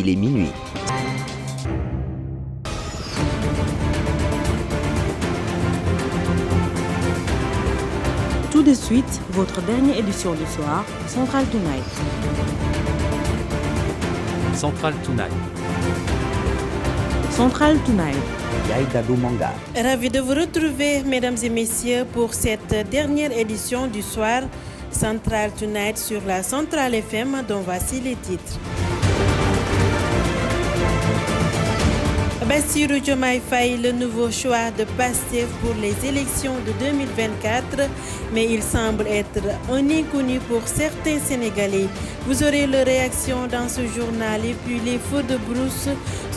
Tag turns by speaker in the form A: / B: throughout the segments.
A: il est minuit.
B: Tout de suite, votre dernière édition du soir, Central Tonight.
C: Central Tonight.
B: Central Tonight.
A: Yaïda Manga.
D: Ravi de vous retrouver, mesdames et messieurs, pour cette dernière édition du soir Central Tonight sur la Centrale FM, dont voici les titres. Bassirou Diomaye Faye, le nouveau choix de Pastef pour les élections de 2024, mais il semble être un inconnu pour certains Sénégalais. Vous aurez leur réaction dans ce journal. Et puis les feux de brousse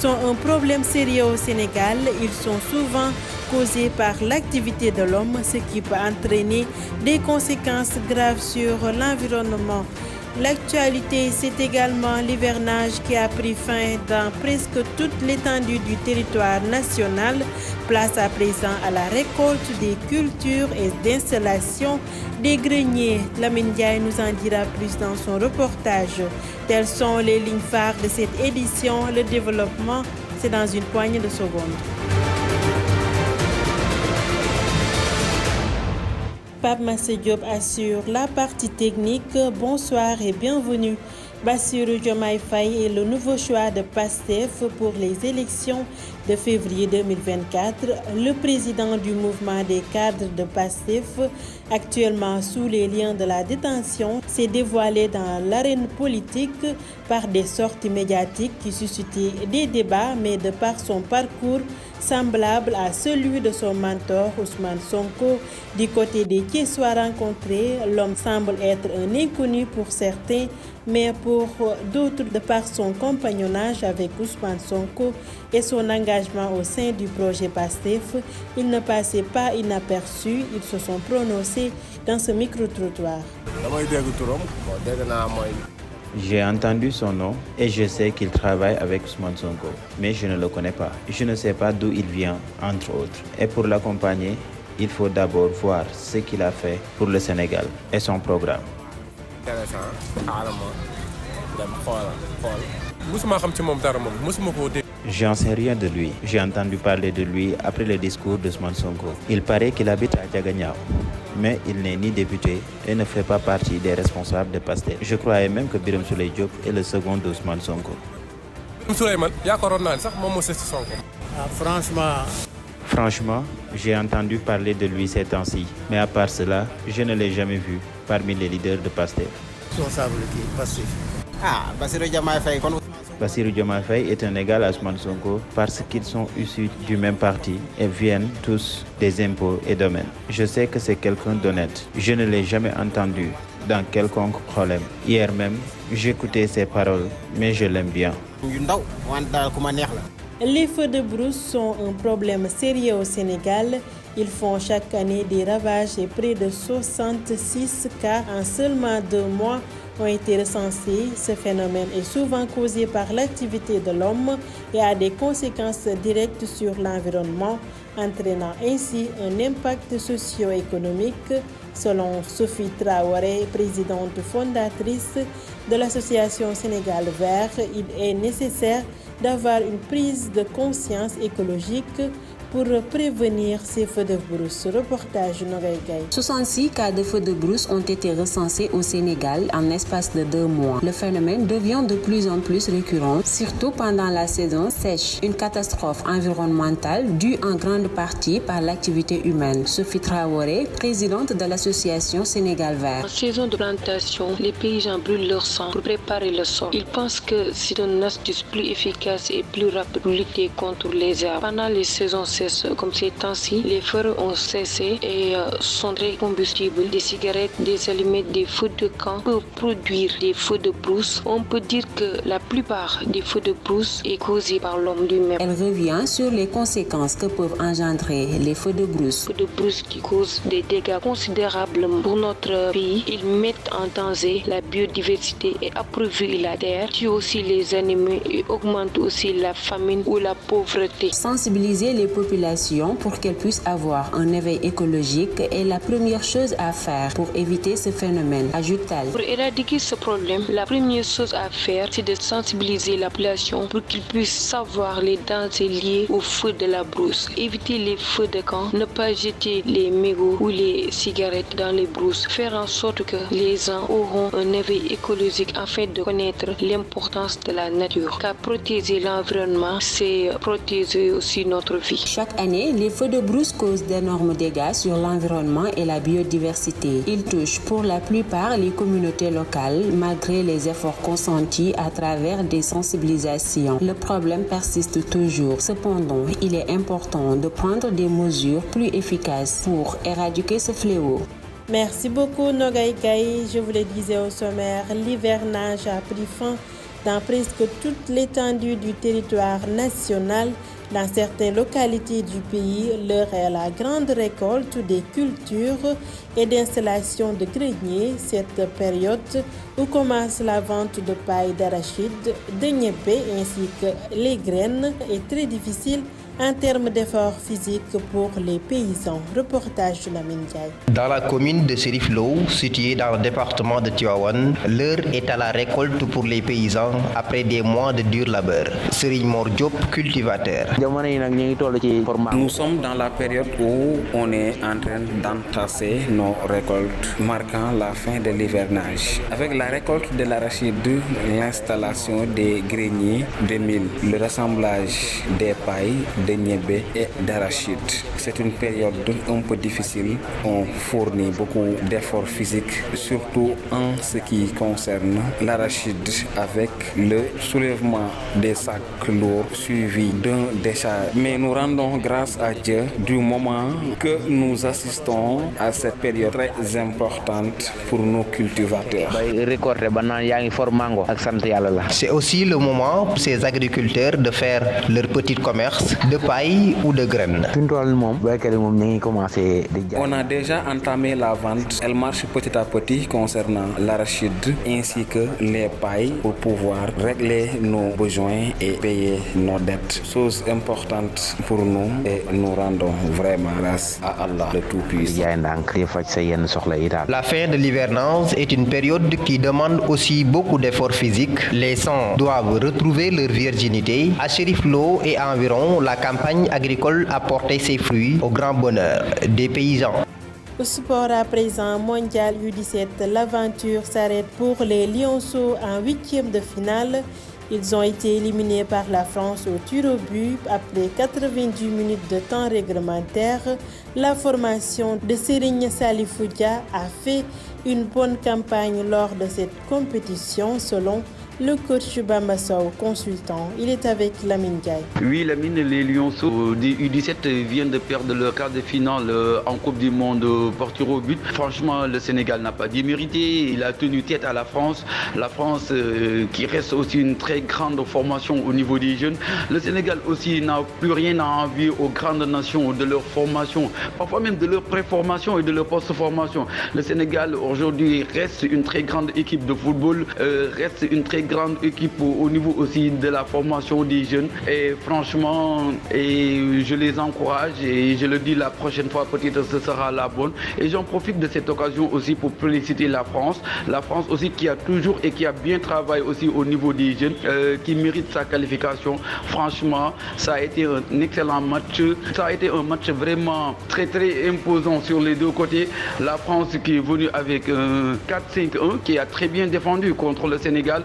D: sont un problème sérieux au Sénégal. Ils sont souvent causés par l'activité de l'homme, ce qui peut entraîner des conséquences graves sur l'environnement. L'actualité, c'est également l'hivernage qui a pris fin dans presque toute l'étendue du territoire national. Place à présent à la récolte des cultures et d'installation des greniers. Lamine Ndiaye nous en dira plus dans son reportage. Telles sont les lignes phares de cette édition. Le développement, c'est dans une poignée de secondes. Pape Massé Diop assure la partie technique. Bonsoir et bienvenue. Bassirou Diomaye Faye est le nouveau choix de Pastef pour les élections de février 2024. Le président du mouvement des cadres de Pastef, actuellement sous les liens de la détention, s'est dévoilé dans l'arène politique par des sorties médiatiques qui suscitaient des débats, mais de par son parcours semblable à celui de son mentor Ousmane Sonko. Du côté des Thiessois rencontrés, l'homme semble être un inconnu pour certains, mais pour d'autres, de par son compagnonnage avec Ousmane Sonko et son engagement au sein du projet PASTEF, il ne passait pas inaperçu. Ils se sont prononcés dans ce micro-trottoir.
E: J'ai entendu son nom et je sais qu'il travaille avec Ousmane Sonko, mais je ne le connais pas. Je ne sais pas d'où il vient, entre autres. Et pour l'accompagner, il faut d'abord voir ce qu'il a fait pour le Sénégal et son programme. J'en sais rien de lui. J'ai entendu parler de lui après le discours d'Ousmane Sonko. Il paraît qu'il habite à Diaganiao, mais il n'est ni député et ne fait pas partie des responsables de Pastef. Je croyais même que Birame Souleye Diop est le second d'Ousmane Sonko. Franchement, j'ai entendu parler de lui ces temps-ci, mais à part cela, je ne l'ai jamais vu parmi les leaders de Pastef. Bassirou Diomaye Faye est un égal à Ousmane Sonko parce qu'ils sont issus du même parti et viennent tous des impôts et domaines. Je sais que c'est quelqu'un d'honnête. Je ne l'ai jamais entendu dans quelconque problème. Hier même, j'écoutais ses paroles, mais je l'aime bien.
D: Les feux de brousse sont un problème sérieux au Sénégal. Ils font chaque année des ravages et près de 66 cas en seulement 2 mois ont été recensés. Ce phénomène est souvent causé par l'activité de l'homme et a des conséquences directes sur l'environnement, entraînant ainsi un impact socio-économique. Selon Sophie Traoré, présidente fondatrice de l'association Sénégal Vert, il est nécessaire d'avoir une prise de conscience écologique pour prévenir ces feux de brousse. Reportage Nogaï Gaye.
F: 66 cas de feux de brousse ont été recensés au Sénégal en espace de 2 mois. Le phénomène devient de plus en plus récurrent, surtout pendant la saison sèche. Une catastrophe environnementale due en grande partie par l'activité humaine. Sophie Traoré, présidente de l'association Sénégal Vert.
G: En saison de plantation, les paysans brûlent leur sang pour préparer le sol. Ils pensent que c'est une astuce plus efficace et plus rapide pour lutter contre les arbres. Pendant les saisons comme ces temps-ci, les feux ont cessé et sont très combustibles. Des cigarettes, des allumettes, des feux de camp peuvent produire des feux de brousse. On peut dire que la plupart des feux de brousse est causée par l'homme lui-même.
F: Elle revient sur les conséquences que peuvent engendrer les feux de brousse.
G: Les feux de brousse qui causent des dégâts considérables pour notre pays. Ils mettent en danger la biodiversité et appauvrit la terre, tuent aussi les animaux et augmentent aussi la famine ou la pauvreté.
F: Sensibiliser les populations population pour qu'elle puisse avoir un éveil écologique est la première chose à faire pour éviter ce phénomène, ajoute-t-elle.
G: Pour éradiquer ce problème, la première chose à faire, c'est de sensibiliser la population pour qu'ils puissent savoir les dangers liés au feu de la brousse. Éviter les feux de camp, ne pas jeter les mégots ou les cigarettes dans les brousses. Faire en sorte que les gens auront un éveil écologique afin de connaître l'importance de la nature. Car protéger l'environnement, c'est protéger aussi notre vie.
F: Chaque année, les feux de brousse causent d'énormes dégâts sur l'environnement et la biodiversité. Ils touchent pour la plupart les communautés locales, malgré les efforts consentis à travers des sensibilisations. Le problème persiste toujours. Cependant, il est important de prendre des mesures plus efficaces pour éradiquer ce fléau.
D: Merci beaucoup Nogay Gaye. Je vous le disais au sommaire, l'hivernage a pris fin dans presque toute l'étendue du territoire national. Dans certaines localités du pays, l'heure est à la grande récolte des cultures et d'installation de greniers. Cette période où commence la vente de paille d'arachide, de niébé ainsi que les graines est très difficile en termes d'efforts physiques pour les paysans. Reportage de la Mindiaye.
A: Dans la commune de Serif Lo, située dans le département de Tivaouane, l'heure est à la récolte pour les paysans après des mois de dur labeur. Serigne Mor Diop, cultivateur.
C: Nous sommes dans la période où on est en train d'entasser nos récoltes, marquant la fin de l'hivernage. Avec la récolte de l'arachide, l'installation des greniers de mil, le rassemblage des pailles, de niébé et d'arachide. C'est une période un peu difficile. On fournit beaucoup d'efforts physiques, surtout en ce qui concerne l'arachide, avec le soulèvement des sacs lourds suivi d'un décharge. Mais nous rendons grâce à Dieu du moment que nous assistons à cette période très importante pour nos cultivateurs.
A: C'est aussi le moment pour ces agriculteurs de faire leur petit commerce de paille ou de graines.
C: On a déjà entamé la vente. Elle marche petit à petit concernant l'arachide ainsi que les pailles pour pouvoir régler nos besoins et payer nos dettes. Chose importante pour nous et nous rendons vraiment grâce à Allah le Tout-Puissant.
A: La fin de l'hivernage est une période qui demande aussi beaucoup d'efforts physiques. Les sangs doivent retrouver leur virginité. À Serif Lo et environ, la campagne agricole a porté ses fruits au grand bonheur des paysans.
D: Au sport à présent, mondial U17, l'aventure s'arrête pour les Lionceaux en 8e de finale. Ils ont été éliminés par la France au tir au but après 90 minutes de temps réglementaire. La formation de Serigne Salifou Dia a fait une bonne campagne lors de cette compétition selon le coach Bamba Sow, consultant. Il est avec Lamine Gaye.
H: Oui, Lamine, les Lionceaux du U17 viennent de perdre le quart de finale en Coupe du Monde par tir au but. Franchement, le Sénégal n'a pas démérité. Il a tenu tête à la France. La France qui reste aussi une très grande formation au niveau des jeunes. Le Sénégal aussi n'a plus rien à envier aux grandes nations de leur formation, parfois même de leur préformation et de leur post-formation. Le Sénégal aujourd'hui reste une très grande équipe de football, reste une très grande équipe au niveau aussi de la formation des jeunes et franchement je les encourage et je le dis la prochaine fois peut-être ce sera la bonne et j'en profite de cette occasion aussi pour féliciter la France aussi qui a toujours et qui a bien travaillé aussi au niveau des jeunes qui mérite sa qualification. Franchement ça a été un excellent match, ça a été un match vraiment très très imposant sur les deux côtés. La France qui est venue avec un 4-5-1 qui a très bien défendu contre le Sénégal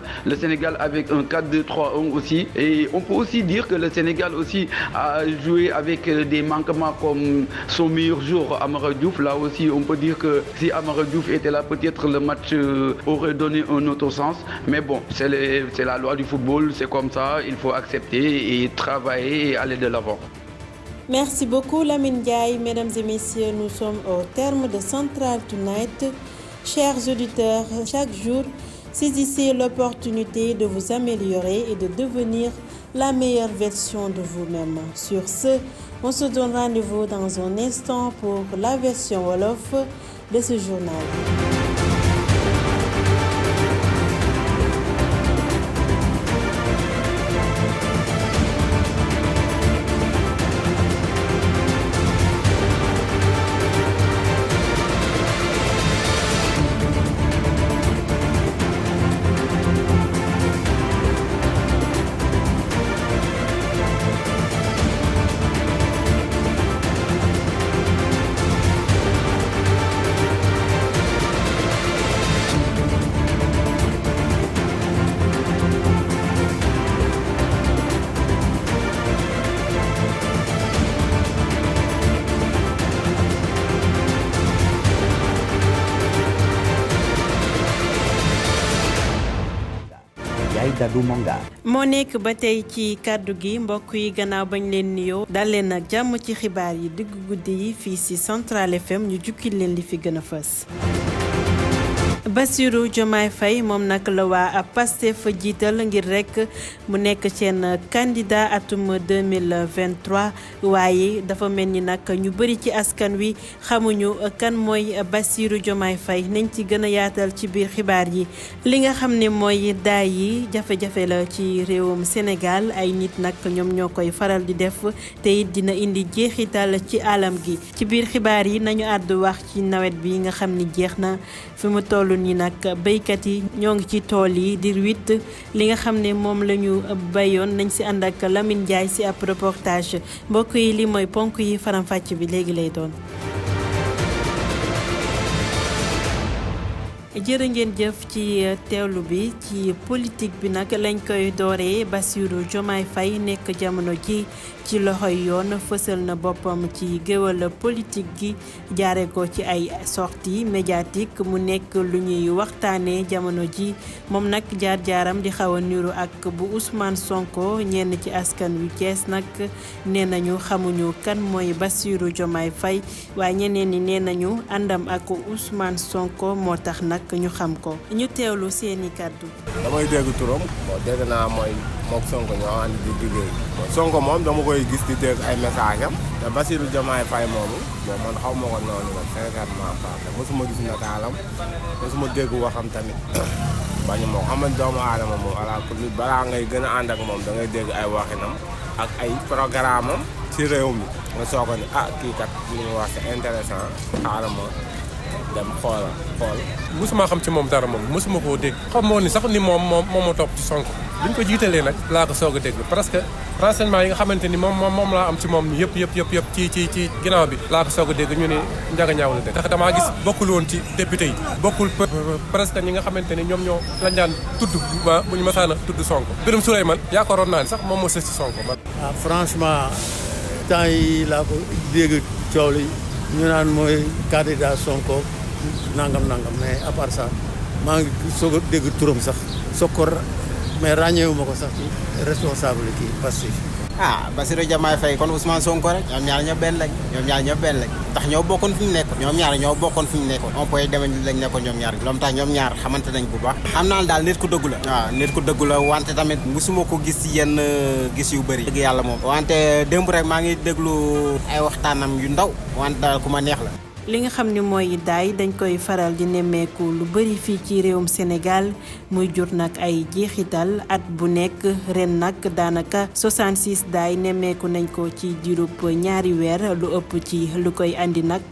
H: avec un 4-2-3-1 aussi. Et on peut aussi dire que le Sénégal aussi a joué avec des manquements comme son meilleur jour, Amara Diouf. Là aussi, on peut dire que si Amara Diouf était là, peut-être le match aurait donné un autre sens. Mais bon, c'est la loi du football, c'est comme ça. Il faut accepter et travailler et aller de l'avant.
D: Merci beaucoup Lamine Gaye. Mesdames et messieurs, nous sommes au terme de Central Tonight. Chers auditeurs, chaque jour, saisissez l'opportunité de vous améliorer et de devenir la meilleure version de vous-même. Sur ce, on se donne rendez-vous dans un instant pour la version Wolof de ce journal.
I: Amadou Manga.
D: moo nekk ba tey ci kàddu gi mbokk yi gannaaw bañ leen nuyoo dal leen ak jàmm ci xibaar yi diggu guddi yi fii ci Central FM ñu jukkil leen li fi gën a fës. Bassirou Diomaye Faye moom nag la waa Pastef jiital ngir rek mu nekk seen candidat atum 2023 waaye dafa mel ni nag ñu bëri ci askan wi xamuñu kan mooy Bassirou Diomaye Faye nañ ci gën a yaatal ci biir xibaar yi li nga xam ne mooy daay yi jafe-jafe la ci réewum Sénégal ay nit nag ñoom ñoo koy faral di def te it dina indi jeexital ci alam gi ci biir xibaar yi nañu àddu wax ci nawet bi nga xam ni jeex na fi mu toll nii nag béykat yi ñoo ngi ci tool yi di witt li nga xam ne moom la ñu béyoon nañ si ànd ak Lamine Ndiaye si ab reportage mbokk yi li mooy ponk yi faram-fàcc bi léegi lay doon. jërë ngeen jëf ci teewlu bi ci politique bi nag lañ koy dooree Bassirou Diomaye Faye nekk jamono ji ci loxoy yoon fësal na boppam ci géwël politique gi jaare ko ci ay sorties médiatiques mu nekk lu ñuy waxtaanee jamono ji moom nag jaar-jaaram di xaw a niru ak bu Ousmane Sonko ñenn ci askan wi Cees nag nee nañu xamuñu kan mooy Bassirou Diomaye Faye waaye ñeneen ñi nee nañu àndam ak Ousmane Sonko moo tax nag ñu xam ko ñu teewlu seeni kàddu.
J: damay dégg turam bon dégg naa mooy mook Sonko ñoo ànd di liggéey Sonko moom dama koy gis di dégg ay message am te Bassirou Diomaye Faye moomu bon man xaw ma ko noonu nag sincèrement parlé mosuma gis nataalam mosuma dégg waxam tamit bañu moo xam ne doomu aadama moom ala pour nit balaa ngay gën a ànd ak moom da ngay dégg ay waxinam ak ay programme am ci réew mi nga soog a ne kii kat li ñu wax c'est intéressant xaaral ma dem xool.
K: mosuma xam ci moom dara moom mosuma koo dégg xam moo ni sax ni moom ma topp ci Sonko bi ñu ko jiitalee nag laa ko soog a dégg parce que renseignement yi nga xamante ni moom laa am ci moom ni yëpp ci ginnaaw bi laa ko soog a dégg ñu ne njaga ñaaw la dégg ndax damaa gis bokkul woon ci député yi bokkul presque ñi nga xamante ni ñoom ñoo lañ daan tudd bu ñu masaana tudd Sonko Birame Souleymane yaakaaroon naa ni sax moom moo sës ci Sonko man.
L: franchement temps yi laa ko dégg coow li ñu naan mooy candidat Sonko nangam mais à part ça maa ngi soog a dégg turam sax soog ko mais ràññeewu ma ko sax ci responsable kii Pastef.
M: Bassirou Diomaye Faye kon Ousmane Sonko rek ñoom ñaar ñoo benn lañ ndax ñoo bokkoon fi ñu nekkoon ñoom ñaar ñoo bokkoon fi ñu nekkoon on peut demañ lañ nekkoon ñoom ñaar loolu tax ñoom ñaar xamante nañ bu baax xam naa daal nit ku dëggu la waaw nit ku dëggu la wante tamit musuma ko gis ci yenn gis yu bëri dëgg yàlla moom wante démb rek maa ngi déglu ay waxtaanam yu ndaw wante daal ku ma neex la.
D: li nga xam ne mooy daay dañ koy faral di nemmeeku lu bari fii ci réewum Sénégal muy jur nag ay jeexital at bu nekk ren nag daanaka 66 daay nemmeeku nañ ko ci diirub ñaari weer lu ëpp ci lu koy andi nag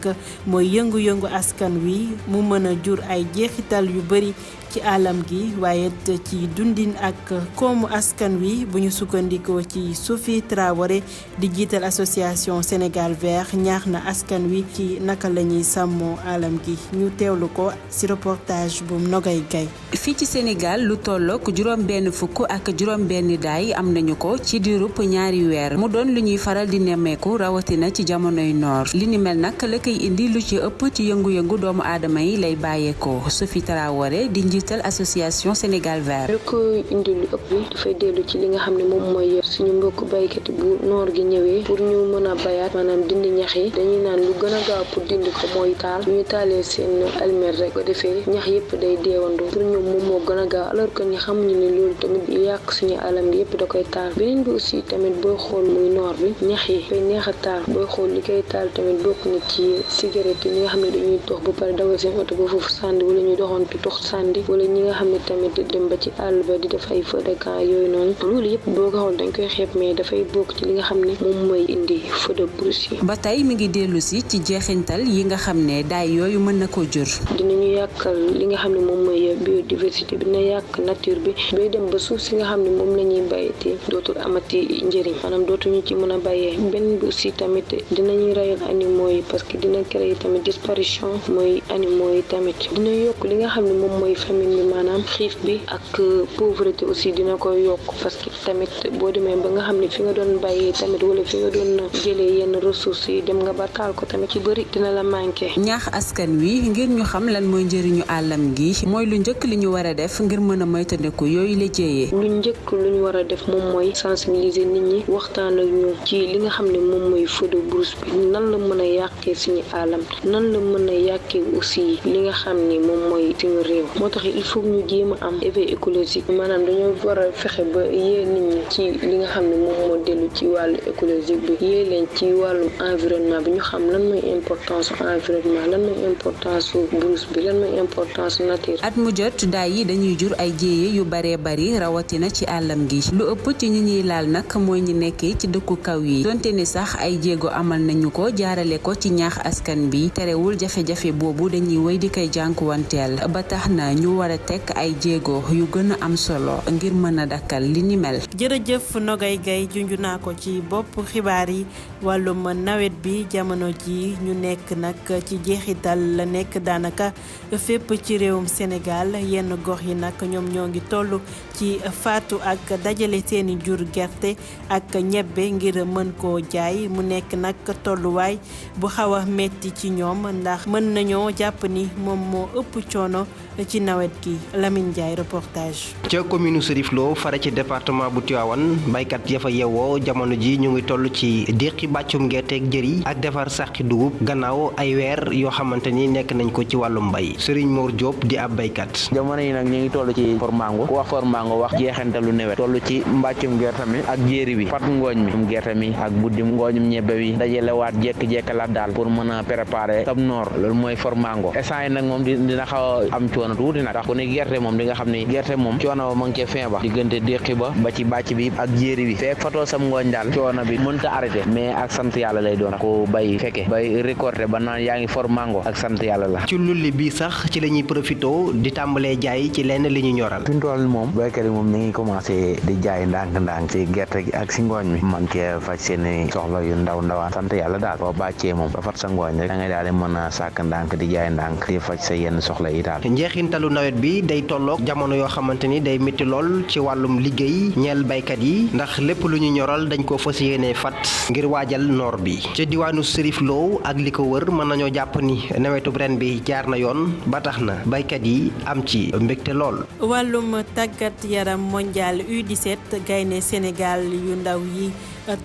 D: mooy yëngu-yëngu askan wi mu mën a jur ay jeexital yu bari ci alam gi waaye ci dundin ak koomu askan wi bu ñu sukkandikoo ci Sophie Traoré di jiital association Sénégal Vert ñaax na askan wi ci naka lañuy sàmmoo alam gi ñu teewlu ko ci reportage bu Nogay Gay.
F: fii ci Sénégal lu tollook juróom-benn daay am nañu ko ci diirub ñaari weer mu doon lu ñuy faral di nemmeeku rawatina ci jamonoy noor li ni mel nag la koy indi lu ci ëpp ci yëngu-yëngu doomu aadama yi lay bàyyeekoo Sophie Traoré di njiital association Sénégal Vert.
G: lu ko indi lu ëpp dafay dellu ci li nga xam ne moom mooy suñu mbokk baykat yi bu noor gi ñëwee pour ñu mën a bayaat maanaam dindi ñax yi dañuy naan lu gën a gaaw pour dindi ko mooy taal bu ñu taalee seen almer rek ko defee ñax yëpp day deewandoo pour ñoom moom moo gën a gaaw alors que ñi xamuñu ne loolu tamit yàq suñu alam gi yëpp da koy taal beneen bi aussi tamit booy xool muy noor bi ñax yi dafay neex a taal booy xool li koy taal tamit bokk na ci cigarette yi ñi nga xam ne dañuy dox ba pare dawal seen oto ba foofu sànni wala ñuy doxantu dox sànni wala ñi nga xam ne tamit dem ba ci àll ba di def ay feu de camp yooyu noonu loolu yëpp boo ko xool dañ koy xeeb mais dafay bokk ci li nga xam ne moom mooy indi feu de brousse yi.
F: ba tey mi ngi dellu si ci jeexintal yi nga xam ne daay yooyu mën na ko jur.
G: dinañu yàqal li nga xam ne moom mooy biodiversité bi dina yàq nature bi bay dem ba suuf si nga xam ne moom la ñuy bàyyee dootul amati njëriñ maanaam dootuñu ci mën a bàyyee benn bi aussi tamit dinañuy rayal animaux yi parce que dina créer tamit disparition mooy animaux yi tamit dina yokk li nga xam ne moom mooy famine bi maanaam xiif bi ak pauvreté aussi dina koy yokk parce que tamit boo demee ba nga xam ne fi nga doon bàyyee tamit wala fi nga doon jëlee yenn ressources yi dem nga ba taal ko tamit ci bëri dina la manqué.
F: ñaax askan wi ngir ñu xam lan mooy njëriñu àllam gi mooy lu njëkk li ñu war a def ngir mën a moytandiku yooyu la jéeyee.
G: lu njëkk lu ñu war a def moom mooy sensibiliser nit ñi waxtaan ak ñoom ci li nga xam ne moom mooy feu de brousse bi nan la mën a yàqee suñu alam nan la mën a yàqee aussi li nga xam ne moom mooy suñu réew moo tax il faut ñu jéem a am éveil écologique maanaam dañoo war a fexe ba yee nit ñi ci li nga xam ne moom moo dellu ci wàllu écologique bi yee leen ci wàllum environnement bi ñu xam lan mooy importance environnement lan mooy importance brousse bi lan mooy importance nature.
F: at mu jot daay yi dañuy jur ay jéeye yu baree bari rawatina ci àllam gi lu ëpp ci ñi ñuy laal nag mooy ñi nekkee ci dëkku kaw yi donte ni sax ay jéego amal nañu ko jaarale ko ci ñaax askan bi terewul jafe-jafe boobu dañuy wéy di koy jànkuwanteel ba tax na ñu war a teg ay jéego yu gën a am solo ngir mën a dakkal li ni mel.
D: jërëjëf Nogay Gaye junj naa ko ci bopp xibaar yi wàllum nawet bi jamono ji ñu nekk nag ci jeexital la nekk daanaka fépp ci réewum Sénégal yenn gox yi nag ñoom ñoo ngi toll ci faatu ak dajale seeni jur gerte ak ñebbe ngir mën koo jaay mu nekk nag tolluwaay bu xaw a metti ci ñoom ndax mën nañoo jàpp ni moom moo ëpp coono ci nawet gi. Lamine Ndiaye reportage.
A: ca commune Serif Lo fare ci département bu Tivaouane baykat ya fa yewoo jamono ji ñu ngi toll ci déqi bàccum gerteeg jëri ak defar sàqi dugub gannaaw ay weer yoo xamante ni nekk nañ ko ci wàllum mbay Serigne Mor Diop di ab baykat.
I: jamono yi nag ñu ngi toll ci formango ku wax formango wax jeexantalu nawet toll ci mbàccum gerte mi ak jéeri bi fat ngooñ mi gerte mi ak buddi ngooñum ñebbe wi dajalewaat jekk-jekkalaat daal pour mën a préparer tam noor loolu mooy formango instant yi nag moom dina xaw a am coono tuuti nag tax ku ne gerte moom di nga xam ne gerte moom coono ba ma ngi ca fin ba diggante déqi ba ci bàcc bi ak jéeri bi fekk fatoo sam ngooñ daal coono bi mënta arrêté mais ak sant yàlla lay doon ko bay fekke bay récolté ba naan yaa ngi formango ak sant yàlla la.
A: ci lulli bi sax ci la ñuy profito di tàmbalee jaay ci lenn li ñu ñoral.
I: fi mu toll moom baykat yi moom ñu ngi commencé di jaay ndànk-ndànk ci gerte gi ak si ngooñ mi man cee faj seeni soxla yu ndaw ndawaan sant yàlla daal boo bàccee moom ba fat sa ngooñ rek da ngay daal di mën a sàkk ndànk di jaay ndànk di faj sa yenn soxla yi daal.
A: njeexintalu nawet bi day tolloog jamono yoo xamante ni day métti lool ci wàllum liggéey ñeel baykat yi ndax lépp lu ñu ñoral dañ ko fas yéene fat ngir waajal noor bi ca diwaanu Serif Lo ak li ko wër mën nañoo jàpp ni nawetub ren bi jaar na yoon ba tax na baykat yi am ci mbégte lool.
D: wàllum tàggat yaram mondial U17 gaynde Sénégal yu ndaw yi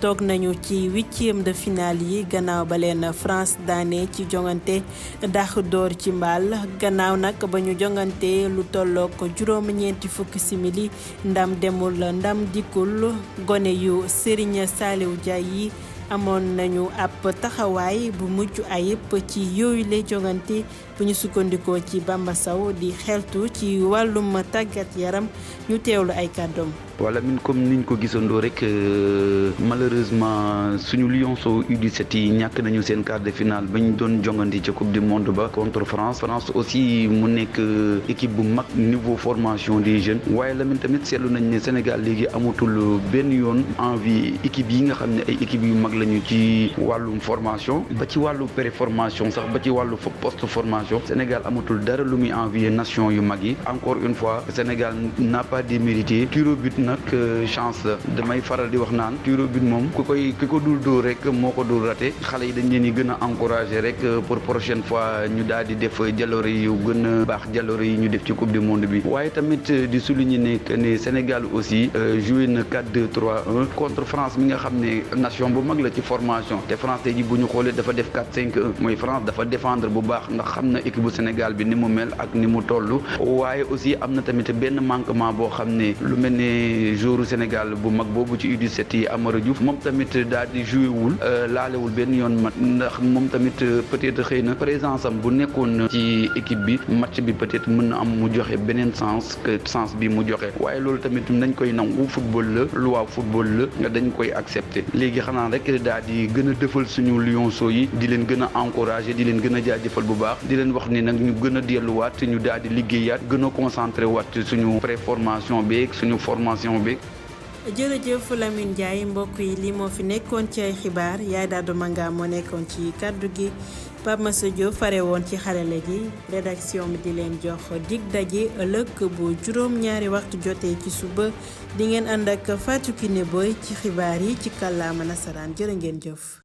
D: toog nañu ci 8e de finale yi gannaaw ba leen France daane ci jongante dax door ci mbaal gannaaw nag ba ñu jongante lu tollook juróom-ñeenti fukki simili ndam demul ndam dikkul gone yu Serigne Saliou Dia yi amoon nañu ab taxawaay bu mucc ayib ci yooyu lay jongante bu ñu sukkandikoo ci Bamba Sow di xeltu ci wàllum tàggat yaram ñu teewlu ay kàddoom.
H: wala min comme niñ ko gisandoo rek malheureusement suñu Lionceaux U17 yi ñàkk nañu seen quart de finale ba ñu doon jongandi ca coupe du monde ba contre France aussi mu nekk équipe bu mag niveau formation des jeunes waaye la min tamit seetlu nañ ne Sénégal léegi amatul benn yoon envie équipe yi nga xam ne ay équipe yu mag lañu ci wàllum formation ba ci wàllu pré-formation sax ba ci wàllu post formation Sénégal amatul dara lu muy envier nation yu mag yi encore une fois Sénégal n'a pas démérité tir au but nag chance la damay faral di wax naan tir au but moom ki ko dul dóor rek moo ko dul raté xale yi dañ leen di gën a encourager rek pour prochaine fois ñu daal di def jaloore yu gën a baax jaloore yi ñu def ci coupe du monde bi waaye tamit di souligner ne Sénégal aussi joué na 4-2-3-1 contre France mi nga xam ne nation bu mag la ci formation te France tey ji bu ñu xoolee dafa def 4-5-1 mooy France dafa défendre bu baax ndax xam na équipe bu Sénégal bi ni mu mel ak ni mu toll waaye aussi am na tamit benn manquement boo xam ne lu mel ne joueur Sénégal bu mag boobu ci U17 yi Amara Diouf moom tamit daal di joué wul laalewul benn yoon mat ndax moom tamit peut-être xëy na présence am bu nekkoon ci équipe bi match bi peut-être mën na am mu joxe beneen sens que sens bi mu joxe waaye loolu tamit dañ koy nangu football la loi football la nga dañ koy accepter léegi xanaa rek daal di gën a defal suñu Lionceaux yi di leen gën a encourager di leen gën a jaajëfal bu baax di leen wax ni nag ñu gën a delluwaat ñu daal di liggéeyaat gën a concentré waat suñu pré-formation beeg suñu formation beeg.
D: jërëjëf Lamine Ndiaye mbokk yi li moo fi nekkoon ci ay xibaar yaay daadu manga moo nekkoon ci kaddu gi Pape Massa Diop fare woon ci xarale gi rédaction bi di leen jox dig daje ëllëg bu juróom-ñaari waxtu jotee ci suba di ngeen ànd ak Fatou Kiné Boy ci xibaar yi ci kàllaama nasaraan jërë ngeen jëf.